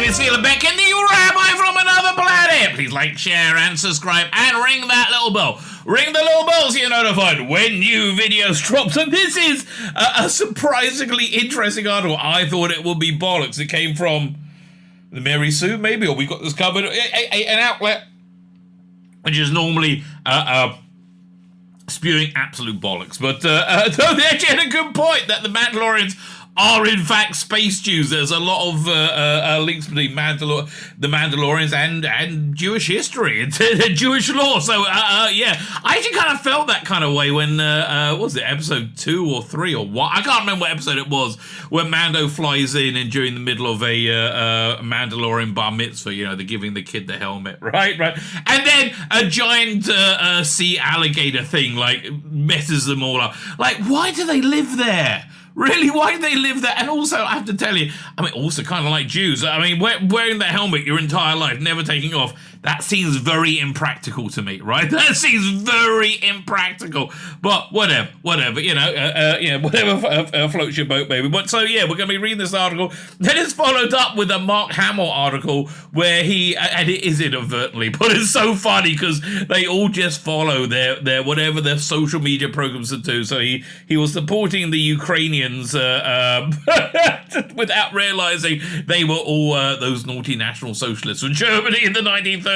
Tzvi Lebetkin, the Rabbi from another planet. Please like, share, and subscribe, and ring that little bell. Ring the little bell so you're notified when new videos drop. So this is a surprisingly interesting article. I thought it would be bollocks. It came from the Mary Sue, maybe, or we got this covered. An outlet which is normally spewing absolute bollocks. But they actually had a good point that the Mandalorians are in fact space Jews. There's a lot of links between the Mandalorians and Jewish history and Jewish law. So yeah, I actually kind of felt that kind of way when what was it, episode 2 or 3 or what? I can't remember what episode it was, when Mando flies in and during the middle of a Mandalorian bar mitzvah, you know, they're giving the kid the helmet, right, and then a giant sea alligator thing like messes them all up. Like, why do they live there? Really, why do they live there? And also, I have to tell you, I mean, also kind of like Jews. I mean, wearing the helmet your entire life, never taking off, that seems very impractical to me, right? That seems very impractical. But whatever, you know, whatever floats your boat, baby. But so, yeah, we're going to be reading this article. Then it's followed up with a Mark Hamill article where and it is inadvertently, but it's so funny because they all just follow their whatever their social media programs to do. So he was supporting the Ukrainians without realizing they were all those naughty National Socialists from Germany in the 1930s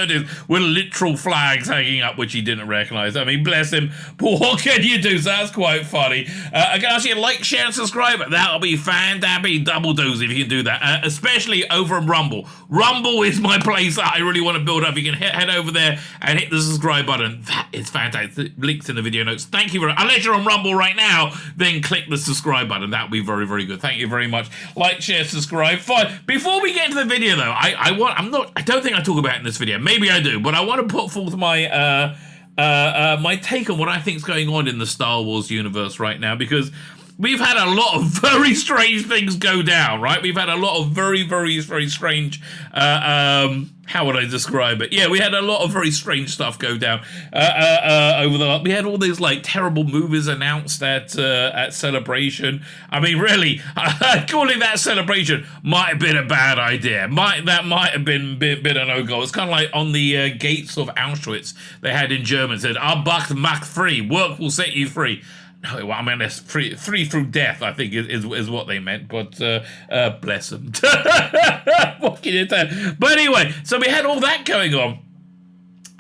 with literal flags hanging up, which he didn't recognize. I mean, bless him, but what can you do? So that's quite funny. I can ask you to like, share, and subscribe. That'll be fantastic. Double dose if you can do that, especially over on Rumble. Rumble is my place that I really want to build up. You can head over there and hit the subscribe button. That is fantastic. Links in the video notes. Thank you very much. Unless you're on Rumble right now, then click the subscribe button. That would be very, very good. Thank you very much. Like, share, subscribe. Fine. Before we get into the video, though, I don't think I talk about it in this video. Maybe I do, but I want to put forth my my take on what I think is going on in the Star Wars universe right now, because we've had a lot of very strange things go down, right? We've had a lot of very, very, very strange, how would I describe it? Yeah, we had a lot of very strange stuff go down over we had all these like terrible movies announced at Celebration. I mean, really, calling that Celebration might have been a bad idea. That might have been a no-go. It's kind of like on the gates of Auschwitz they had in German, said, "Arbeit macht frei," work will set you free. No, well, I mean, that's free through death, I think, is what they meant, but bless them. What can you tell? But anyway, so we had all that going on.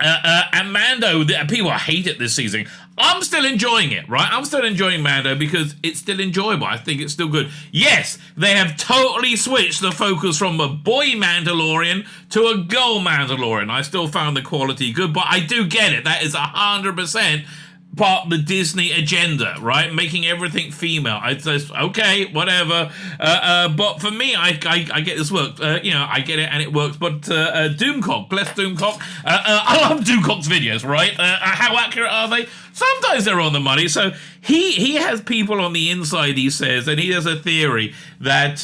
And Mando, people hate it this season. I'm still enjoying it, right? I'm still enjoying Mando because it's still enjoyable. I think it's still good. Yes, they have totally switched the focus from a boy Mandalorian to a girl Mandalorian. I still found the quality good, but I do get it. That is 100% part of the Disney agenda, right? Making everything female. I just, okay, whatever. But for me, I get this work. You know, I get it and it works. But Doomcock, bless Doomcock. I love Doomcock's videos, right? How accurate are they? Sometimes they're on the money. So he has people on the inside, he says, and he has a theory that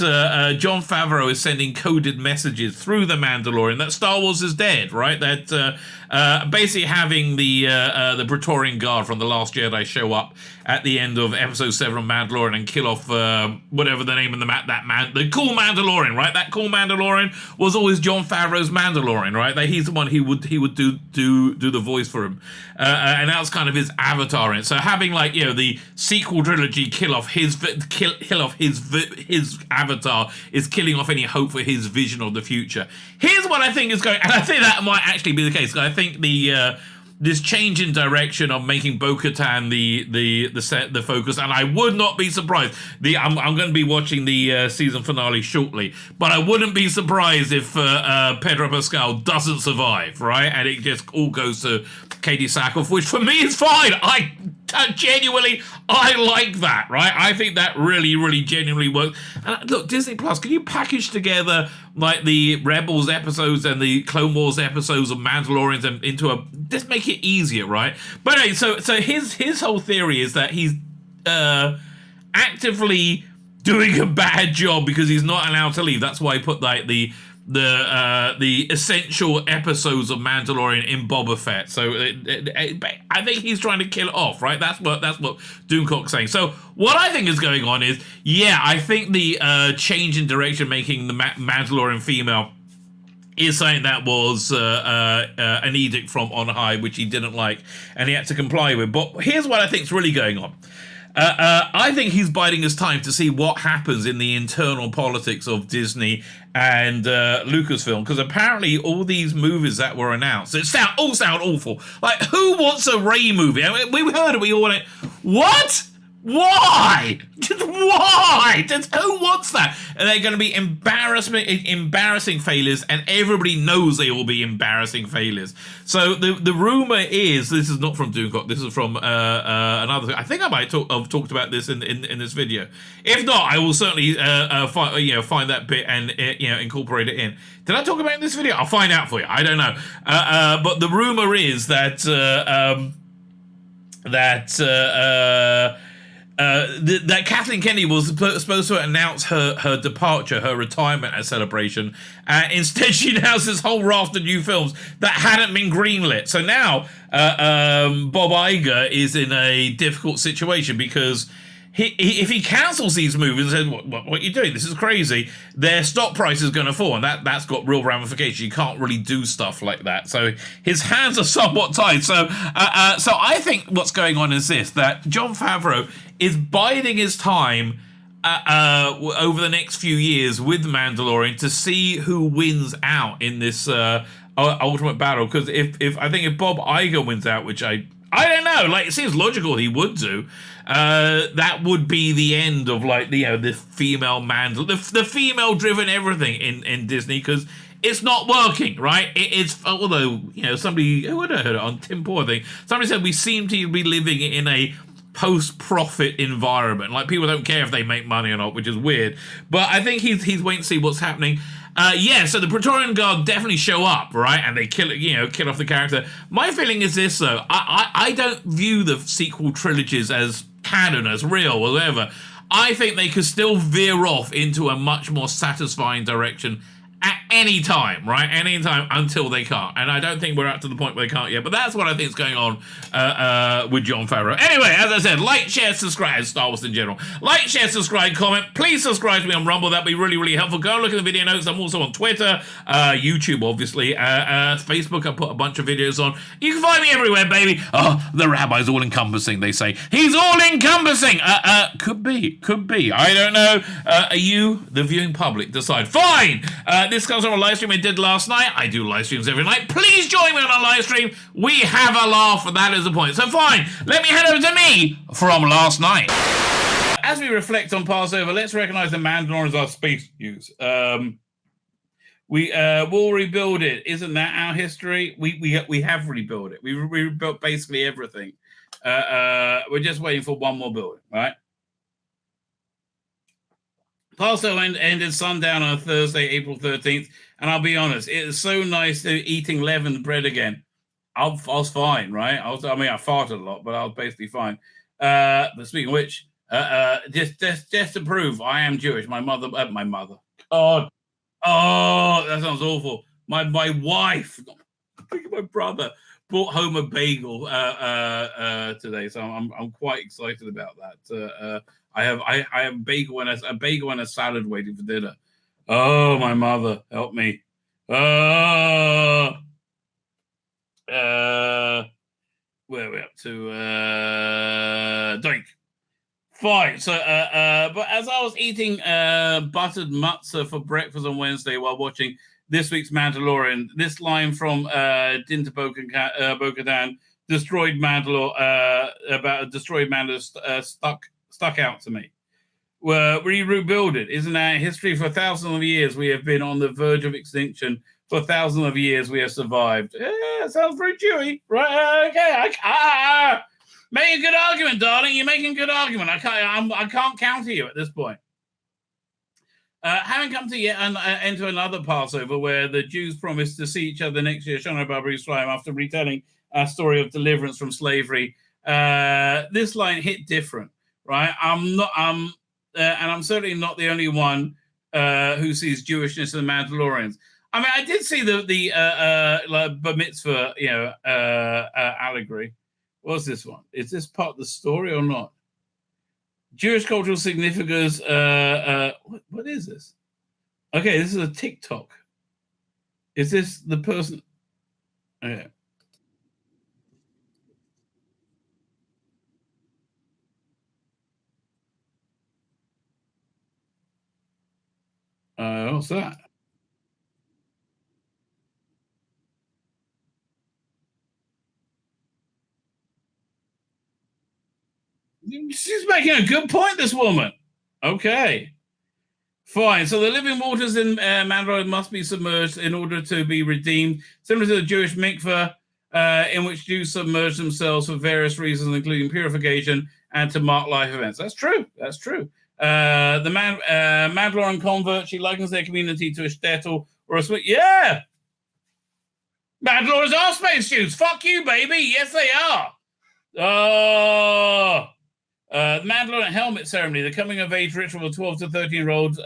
Jon Favreau is sending coded messages through the Mandalorian that Star Wars is dead, right? That basically having the Praetorian Guard from The Last Jedi show up at the end of episode 7 of Mandalorian and kill off whatever the name of the cool Mandalorian, right? That cool Mandalorian was always Jon Favreau's Mandalorian, right? That he's the one he would do the voice for him, and that was kind of his avatar in it. So having, like, you know, the sequel trilogy kill off his avatar is killing off any hope for his vision of the future. Here's what I think is going, and I think that might actually be the case. I think this change in direction of making Bo-Katan the focus, and I would not be surprised. I'm going to be watching the season finale shortly, but I wouldn't be surprised if Pedro Pascal doesn't survive, right? And it just all goes to Katie Sackhoff, which for me is fine. I like that, right? I think that really, really genuinely works. And look, Disney Plus, can you package together like the Rebels episodes and the Clone Wars episodes of Mandalorians and into just make it easier, right? But anyway, so his whole theory is that he's actively doing a bad job because he's not allowed to leave. That's why he put like the essential episodes of Mandalorian in Boba Fett. So I think he's trying to kill it off, right? That's what Doomcock's saying. So what I think is going on is, yeah, I think the change in direction, making the Mandalorian female is something that was an edict from on high, which he didn't like, and he had to comply with. But here's what I think is really going on. I think he's biding his time to see what happens in the internal politics of Disney and Lucasfilm, because apparently all these movies that were announced, all sound awful. Like, who wants a Rey movie? I mean, we heard it, we all went, what? Why? Just why? Just who wants that? And they're going to be embarrassing failures, and everybody knows they will be embarrassing failures. So the rumor is, this is not from Doomcock, this is from another. I think I might have talked about this in this video. If not, I will certainly find that bit and incorporate it in. Did I talk about it in this video? I'll find out for you. I don't know. But the rumor is that that Kathleen Kennedy was supposed to announce her departure, her retirement at Celebration. Instead, she announced this whole raft of new films that hadn't been greenlit. So now Bob Iger is in a difficult situation, because if he cancels these movies and says, what are you doing? This is crazy, their stock price is going to fall, and that's got real ramifications. You can't really do stuff like that. So his hands are somewhat tied. So I think what's going on is this, that Jon Favreau is biding his time over the next few years with Mandalorian to see who wins out in this ultimate battle. Because if Bob Iger wins out, which I don't know, like, it seems logical he would do, that would be the end of, like, the female the female driven everything in Disney, because it's not working, right? It's, although, somebody, who would have heard it on Tim Poor thing, somebody said we seem to be living in a post-profit environment. Like, people don't care if they make money or not, which is weird. But I think he's waiting to see what's happening. So the Praetorian Guard definitely show up, right? And they kill off the character. My feeling is this, though. I don't view the sequel trilogies as canon, as real, or whatever. I think they could still veer off into a much more satisfying direction at any time, right? Any time until they can't. And I don't think we're up to the point where they can't yet. But that's what I think is going on with Jon Favreau. Anyway, as I said, like, share, subscribe, Star Wars in general. Like, share, subscribe, comment. Please subscribe to me on Rumble. That'd be really, really helpful. Go and look at the video notes. I'm also on Twitter, YouTube, obviously. Facebook, I put a bunch of videos on. You can find me everywhere, baby. Oh, the Rabbi's all-encompassing, they say. He's all-encompassing. Could be. I don't know. You, the viewing public, decide. Fine. This comes from a live stream I did last night. I do live streams every night. Please join me on a live stream. We have a laugh, and that is the point. So fine, let me head over to me from last night. As we reflect on Passover, let's recognize the Mandalorians are space news. We will rebuild it. Isn't that our history? We have rebuilt it. We rebuilt basically everything. We're just waiting for one more building, right? Passover ended sundown on Thursday, April 13th, and I'll be honest, it is so nice to eating leavened bread again. I was fine, right? I farted a lot, but I was basically fine. But speaking of which, just to prove I am Jewish, my mother. God, oh, that sounds awful. My wife, I think my brother, brought home a bagel today, so I'm quite excited about that. I have a bagel and a salad waiting for dinner. Oh, my mother, help me. Where are we up to? Drink. Fine. So, but as I was eating buttered matzah for breakfast on Wednesday while watching this week's Mandalorian, this line from Dinta Bo-Katan, destroyed Mandalore, about a destroyed Mandalore stuck out to me. We rebuild it. Isn't our history? For thousands of years, we have been on the verge of extinction. For thousands of years, we have survived. Yeah, sounds very Jewy, right? Okay, making a good argument, darling. You're making a good argument. I can't counter you at this point. Having come to yet enter another Passover where the Jews promised to see each other next year, Shana Bar Yisrael, after retelling a story of deliverance from slavery, this line hit different, right? I'm certainly not the only one who sees Jewishness in the Mandalorians. I mean, I did see the Bar Mitzvah, allegory. What's this one? Is this part of the story or not? Jewish cultural significance. What is this? Okay, this is a TikTok. Is this the person? Yeah. What's that? She's making a good point, this woman. Okay. Fine. So the living waters in Mandalorian must be submerged in order to be redeemed, similar to the Jewish mikveh, in which Jews submerge themselves for various reasons, including purification and to mark life events. That's true. That's true. The Mandalorian convert, she likens their community to a shtetl or a split. Yeah. Mandalorians are space Jews. Fuck you, baby. Yes, they are. Oh. The Mandalorian helmet ceremony, the coming of age ritual of 12 to 13-year-olds,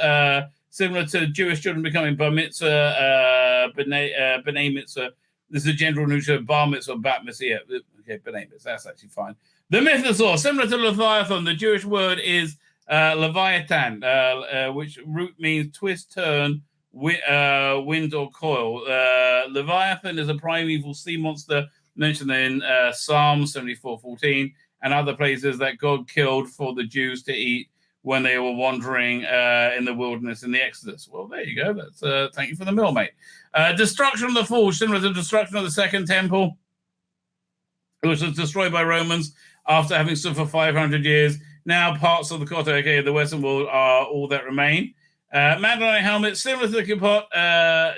similar to Jewish children becoming bar mitzvah, b'nai mitzvah. This is a general neutral bar mitzvah, bat mitzvah. Yeah, okay, b'nai mitzvah. That's actually fine. The mythosaur, similar to Leviathan, the Jewish word is Leviathan, which root means twist, turn, wind, or coil. Leviathan is a primeval sea monster mentioned in Psalm 74:14. And other places that God killed for the Jews to eat when they were wandering in the wilderness in the Exodus. Well, there you go. That's thank you for the meal, mate. Destruction of the Forge, similar to destruction of the Second Temple, which was destroyed by Romans after having stood for 500 years. Now parts of the Kotel, okay, the Western world are all that remain. Mandalorian helmet, similar to the Kippot,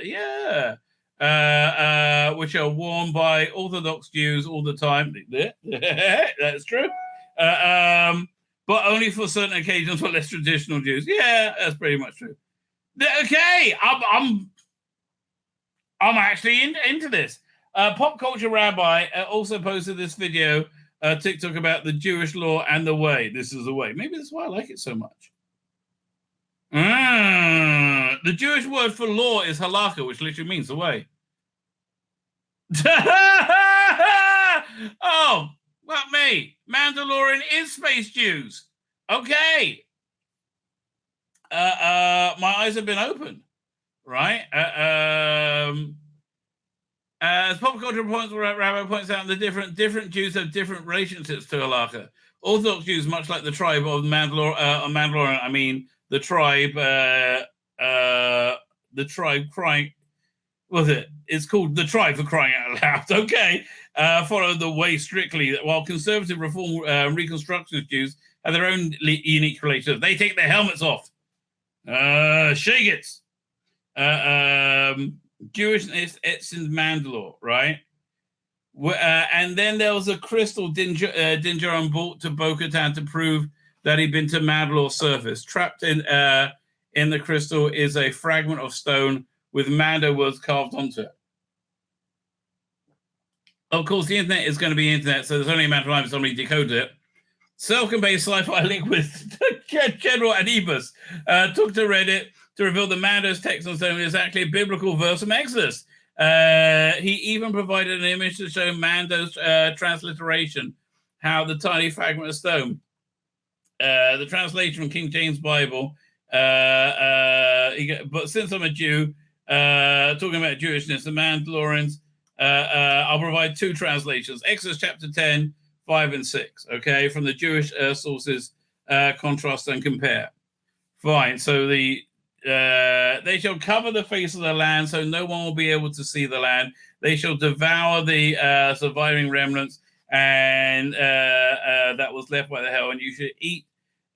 yeah. Which are worn by Orthodox Jews all the time. That's true. But only for certain occasions for less traditional Jews. Yeah, that's pretty much true. Okay, I'm actually into this. Pop Culture Rabbi also posted this video, TikTok, about the Jewish law and the way. This is the way. Maybe that's why I like it so much. The Jewish word for law is halakha, which literally means the way. Oh, well, me. Mandalorian is space Jews. Okay. My eyes have been opened, right? As pop culture Rabbi points out, the different Jews have different relationships to halakha. Orthodox Jews, much like the tribe of Mandalorian, I mean, the tribe crying, was it? It's called the tribe for crying out loud. Okay, follow the way strictly. While conservative reform Reconstructionist Jews have their own unique relationships. They take their helmets off. Shagets. Jewishness in Mandalore, right? And then there was a crystal Din Djarin brought to Bo-Katan to prove that he'd been to Mandalore's surface. Trapped in the crystal is a fragment of stone with Mando words carved onto it. Of course, the internet is going to be internet, so there's only a matter of time somebody decoded it. Self-contained sci-fi link with General Anibus took to Reddit to reveal the Mando's text on stone is actually a biblical verse from Exodus. He even provided an image to show Mando's transliteration, how the tiny fragment of stone. The translation from King James Bible, but since I'm a Jew, talking about Jewishness, the Mandalorians, I'll provide two translations: Exodus chapter 10, 5 and 6. Okay, from the Jewish sources, contrast and compare. Fine. So they shall cover the face of the land, so no one will be able to see the land. They shall devour the surviving remnants, and that was left by the hell. And you should eat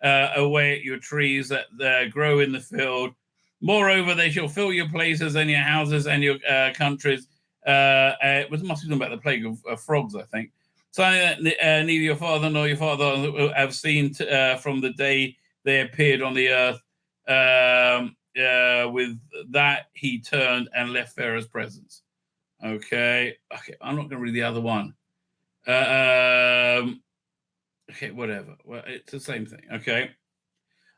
away at your trees that grow in the field. Moreover, they shall fill your places and your houses and your countries. It must be talking about the plague of frogs, I think. So neither your father nor your father have seen from the day they appeared on the earth. With that, he turned and left Pharaoh's presence. Okay, I'm not going to read the other one. Okay, whatever. Well, it's the same thing. Okay,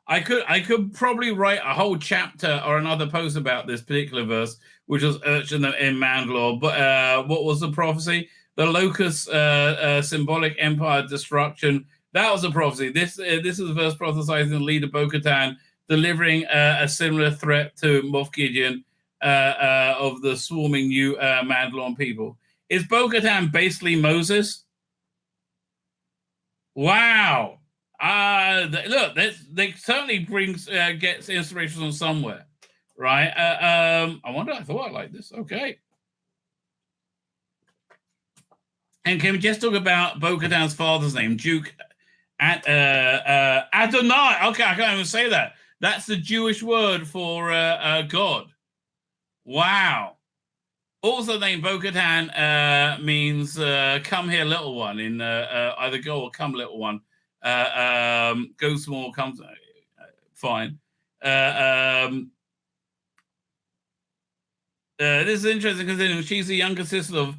I could probably write a whole chapter or another post about this particular verse, which was urged in Mandalore. But what was the prophecy? The locust, symbolic empire destruction. That was a prophecy. This is a verse prophesizing the leader Bo-Katan delivering a similar threat to Moff Gideon. of the swarming new Mandalorian people. Is Bo-Katan basically Moses? Wow. Look, they certainly gets inspiration from somewhere, right? I wonder. I thought I liked this. Okay. And can we just talk about Bo-Katan's father's name, Duke Adonai? Okay, I can't even say that. That's the Jewish word for God. Wow. Also, the name Bo-Katan means "come here, little one" in either "go" or "come, little one." Go small, come fine. This is interesting considering she's the younger sister of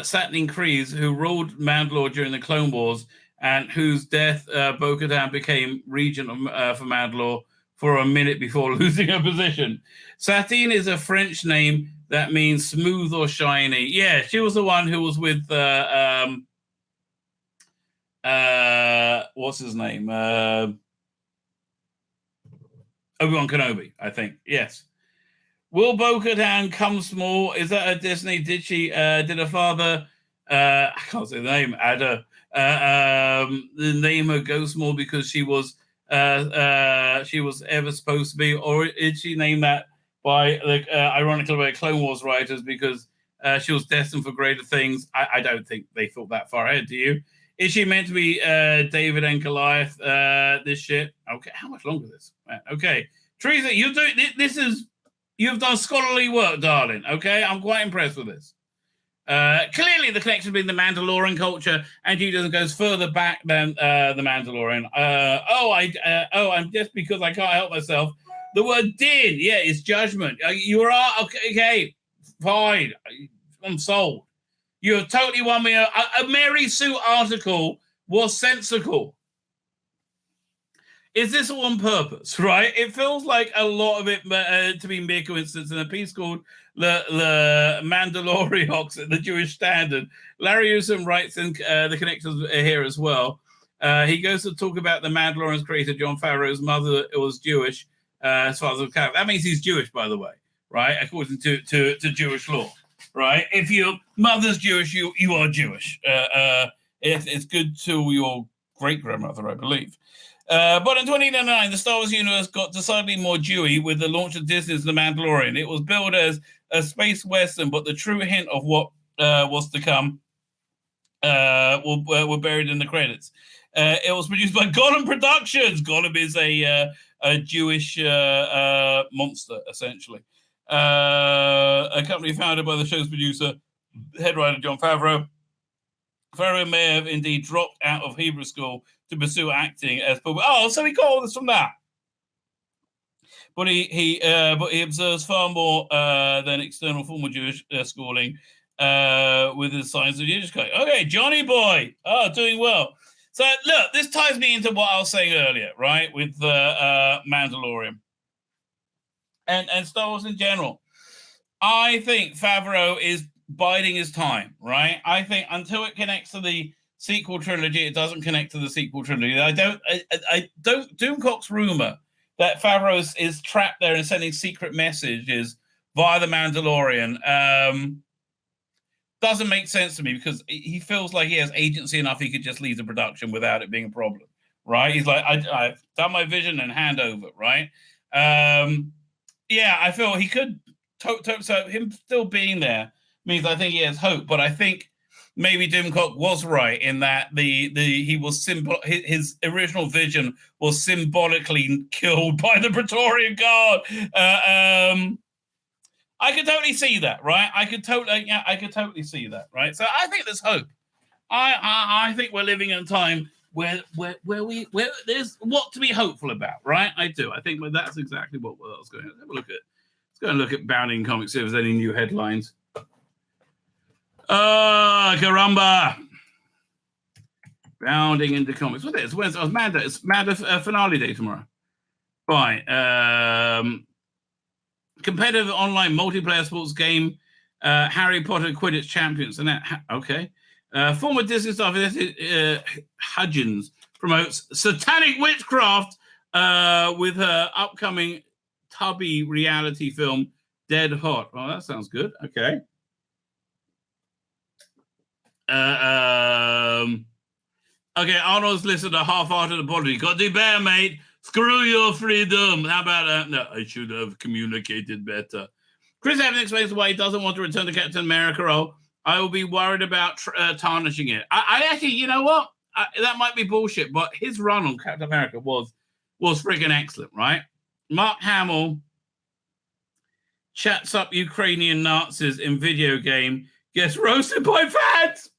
Satine Kryze, who ruled Mandalore during the Clone Wars, and whose death Bo-Katan became regent for Mandalore for a minute before losing her position. Satine is a French name that means smooth or shiny. Yeah, she was the one who was with what's his name? Obi-Wan Kenobi, I think. Yes. Will Bo-Katan come small? Is that a Disney? Did she? Did her father? I can't say the name. Ada. The name her go small because she was ever supposed to be, or did she name that by ironically by Clone Wars writers because she was destined for greater things? I don't think they thought that far ahead. Do you? Is she meant to be David and Goliath? This shit. Okay, how much longer is this? Okay, Teresa, you do this is. You've done scholarly work, darling. Okay, I'm quite impressed with this. Clearly, the connection between the Mandalorian culture and Judaism goes further back than the Mandalorian. I'm just because I can't help myself. The word "din," yeah, is judgment. You are okay, fine. I'm sold. You have totally won me. A Mary Sue article was sensical. Is this all on purpose, right? It feels like a lot of it to be mere coincidence. In a piece called Le Mandalorian, the Jewish Standard, Larry Usam writes in the connections here as well. He goes to talk about the Mandalorian's creator, Jon Favreau's mother was Jewish, as far as that means he's Jewish, by the way, right? According to Jewish law, right? If your mother's Jewish, you are Jewish. It's good to your great-grandmother, I believe. But in 2099, the Star Wars universe got decidedly more Jewy with the launch of Disney's The Mandalorian. It was billed as a space western, but the true hint of what was to come were buried in the credits. It was produced by Gollum Productions. Gollum is a Jewish monster, essentially. A company founded by the show's producer, head writer Jon Favreau. Favreau may have indeed dropped out of Hebrew school to pursue acting as so he got all this from that. But he observes far more than external formal Jewish schooling with his signs of Jewish. Okay, Johnny boy, doing well. So look, this ties me into what I was saying earlier, right, with Mandalorian and Star Wars in general. I think Favreau is biding his time, right? I think until it connects to the sequel trilogy, it doesn't connect to the sequel trilogy. I don't. Doomcock's rumor that Favreau is trapped there and sending secret messages via the Mandalorian doesn't make sense to me because he feels like he has agency enough he could just leave the production without it being a problem, right? He's like, I've done my vision and hand over, right? I feel he could. So him still being there means I think he has hope, but I think maybe Doomcock was right in that his original vision was symbolically killed by the Praetorian Guard. I could totally see that, right? I could totally see that, right? So I think there's hope. I think we're living in a time where there's what to be hopeful about, right? I do. I think that's exactly what I was going to have a look at. Let's go and look at Bounding Comics, see if there's any new headlines. Caramba! Bounding into comics. What is it? It's Manda. It's Manda finale day tomorrow. Right. Competitive online multiplayer sports game. Harry Potter Quidditch Champions. And that. Okay. Former Disney star Hudgens promotes satanic witchcraft with her upcoming Tubby reality film Dead hot. Oh, that sounds good. Okay. Okay, Arnold's listened to half-hearted apology. Got to do better, mate. Screw your freedom. How about that? No, I should have communicated better. Chris Evans explains why he doesn't want to return to Captain America role. I will be worried about tarnishing it. I actually, you know what? That might be bullshit, but his run on Captain America was freaking excellent, right? Mark Hamill chats up Ukrainian Nazis in video game, gets roasted by fans.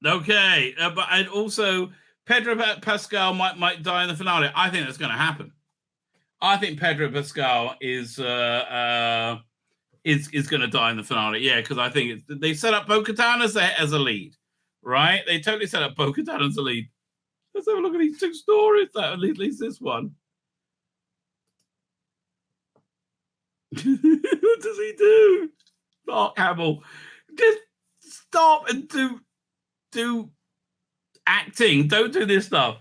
Okay, but and also Pedro Pascal might die in the finale. I think that's going to happen. I think Pedro Pascal is going to die in the finale. Yeah, because I think they set up Bo-Katan as a lead, right? They totally set up Bo-Katan as a lead. Let's have a look at these two stories. At least this one. What does he do? Mark Hamill, just stop and do acting. Don't do this stuff.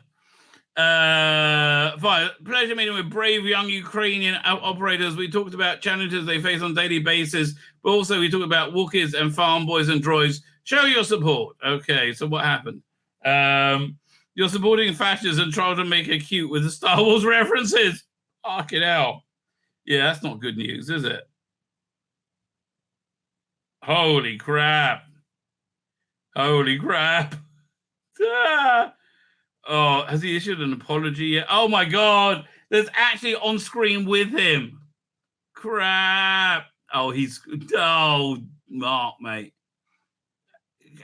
Fine. Pleasure meeting with brave young Ukrainian operators. We talked about challenges they face on a daily basis, but also we talked about Wookiees and farm boys and droids. Show your support. Okay, so what happened? You're supporting fascists and trying to make it cute with the Star Wars references. Fucking hell. Yeah, that's not good news, is it? Holy crap. Holy crap. Ah. Oh, has he issued an apology yet? Oh my God. There's actually on screen with him. Crap. Oh, Mark, mate.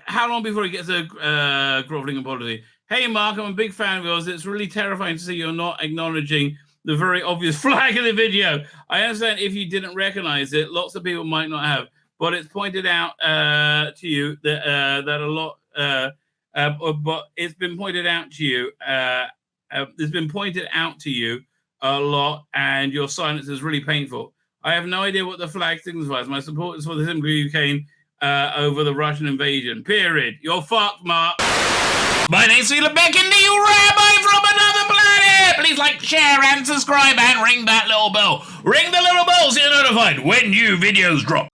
How long before he gets a groveling apology? Hey, Mark, I'm a big fan of yours. It's really terrifying to see you're not acknowledging the very obvious flag in the video. I understand if you didn't recognize it, lots of people might not have, but it's pointed out to you that a lot. But it's been pointed out to you. It's been pointed out to you a lot, and your silence is really painful. I have no idea what the flag signifies. My support is for the simple Ukraine over the Russian invasion. Period. You're fucked, Mark. My name's Tzvi Lebetkin, the Rabbi from another planet. Please like, share, and subscribe, and ring that little bell. Ring the little bell so you're notified when new videos drop.